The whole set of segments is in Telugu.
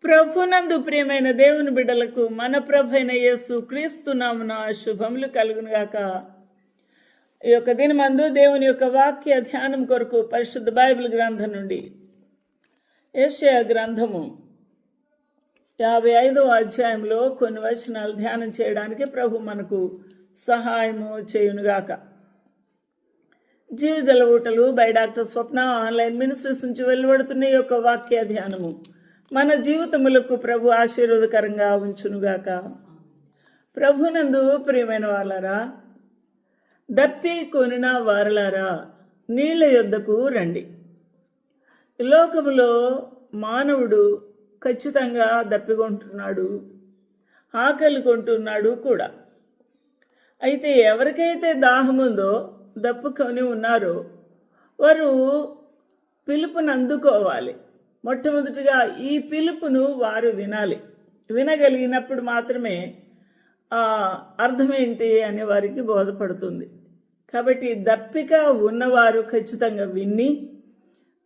ప్రభునందు ప్రియమైన దేవుని బిడ్డలకు మన ప్రభు అయిన యేసు క్రీస్తు నామమున శుభములు కలుగునుగాక. ఈ యొక్క దినమందు దేవుని యొక్క వాక్య ధ్యానం కొరకు పరిశుద్ధ బైబిల్ గ్రంథం నుండి యెషయా గ్రంథము 55వ అధ్యాయంలో కొన్ని వచనాలు ధ్యానం చేయడానికి ప్రభు మనకు సహాయము చేయునుగాక. జీవజల ఊటలు by doctor Swapna online ministries నుంచి వెలువడుతున్న ఈ యొక్క వాక్య ధ్యానము మన జీవితములకు ప్రభు ఆశీర్వాదకరంగా ఉంచునుగాక. ప్రభునందు ప్రియమైన వాళ్ళారా, దప్పి కొనిన వారలారా, నీళ్ల యొద్దకు రండి. లోకములో మానవుడు ఖచ్చితంగా దప్పికొంటున్నాడు, ఆకలి కొంటున్నాడు కూడా. అయితే ఎవరికైతే దాహముందో దప్పుకొని ఉన్నారో వారు పిలుపుని అందుకోవాలి. మొట్టమొదటిగా ఈ పిలుపును వారు వినాలి. వినగలిగినప్పుడు మాత్రమే అర్థం ఏంటి అని వారికి బోధపడుతుంది. కాబట్టి దప్పిక ఉన్నవారు ఖచ్చితంగా విని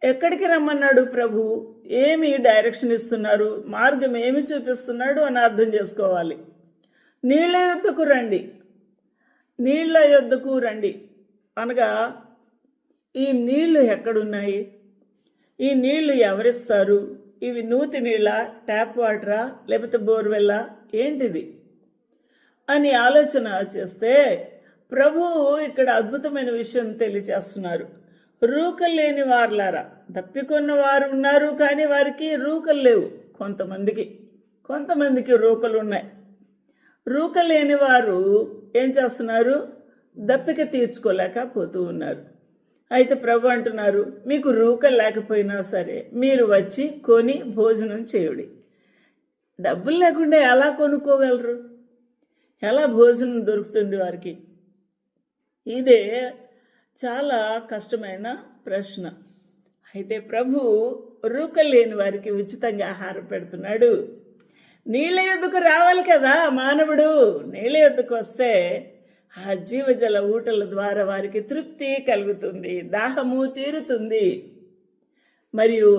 ఎక్కడికి రమ్మన్నాడు ప్రభు, ఏమి డైరెక్షన్ ఇస్తున్నారు, మార్గం ఏమి చూపిస్తున్నాడు అని అర్థం చేసుకోవాలి. నీళ్ల యొద్దకు రండి, నీళ్ల యొద్దకు రండి అనగా ఈ నీళ్లు ఎక్కడున్నాయి, ఈ నీళ్లు ఎవరిస్తారు, ఇవి నూతి నీళ్ళ, ట్యాప్ వాటరా, లేకపోతే బోర్వెల్లా, ఏంటిది అని ఆలోచన చేస్తే ప్రభువు ఇక్కడ అద్భుతమైన విషయం తెలియచేస్తున్నారు. రూకలు లేని వారులారా, దప్పికొన్న వారు ఉన్నారు కానీ వారికి రూకలు లేవు. కొంతమందికి రూకలు ఉన్నాయి. రూకలు లేని వారు ఏం చేస్తున్నారు, దప్పిక తీర్చుకోలేకపోతూ ఉన్నారు. అయితే ప్రభు అంటున్నారు, మీకు రూకలు లేకపోయినా సరే మీరు వచ్చి కొని భోజనం చేయుడి. డబ్బులు లేకుండా ఎలా కొనుక్కోగలరు, ఎలా భోజనం దొరుకుతుంది వారికి? ఇదే చాలా కష్టమైన ప్రశ్న. అయితే ప్రభు రూకలు లేని వారికి ఉచితంగా ఆహారం పెడుతున్నాడు. నీళ్ళ యొద్దకు రావాలి కదా మానవుడు. నీళ్ళ యొద్దకు వస్తే ఆ జీవజల ఊటల ద్వారా వారికి తృప్తి కలుగుతుంది, దాహము తీరుతుంది. మరియు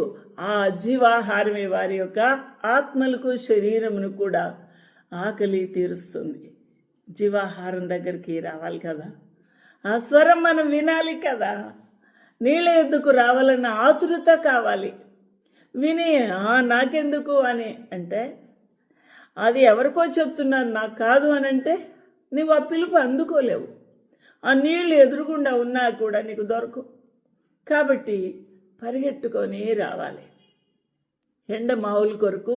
ఆ జీవాహారమే వారి యొక్క ఆత్మలకు శరీరమును కూడా ఆకలి తీరుస్తుంది. జీవాహారం దగ్గరికి రావాలి కదా, ఆ స్వరం మనం వినాలి కదా. నీళ్ళ యొద్దకు రావాలన్న ఆతురత కావాలి. విని నాకెందుకు అని అంటే, అది ఎవరికో చెప్తున్నాను నాకు కాదు అని అంటే నువ్వు ఆ పిలుపు అందుకోలేవు. ఆ నీళ్ళు ఎదురుగుండా ఉన్నా కూడా నీకు దొరకవు. కాబట్టి పరిగెట్టుకొని రావాలి. ఎండ మావుల కొరకు